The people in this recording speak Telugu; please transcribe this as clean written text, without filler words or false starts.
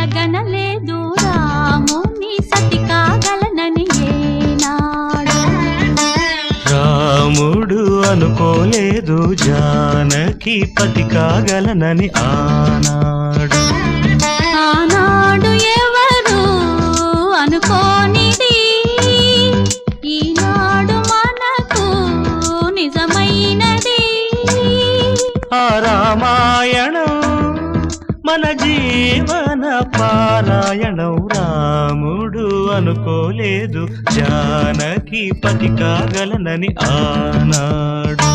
కలగనలేదు రాముని సతి కాగలనని ఏనాడు. రాముడు అనుకోలేదు జానకి పతి కాగలనని ఆనాడు. ఆనాడు ఎవరు అనుకోనిది ఈనాడు మనకు నిజమైనది. ఆ రామాయణం మన జీవన పారాయణం. రాముడు అనుకోలేదు జానకి పతి కాగలనని ఆనాడు.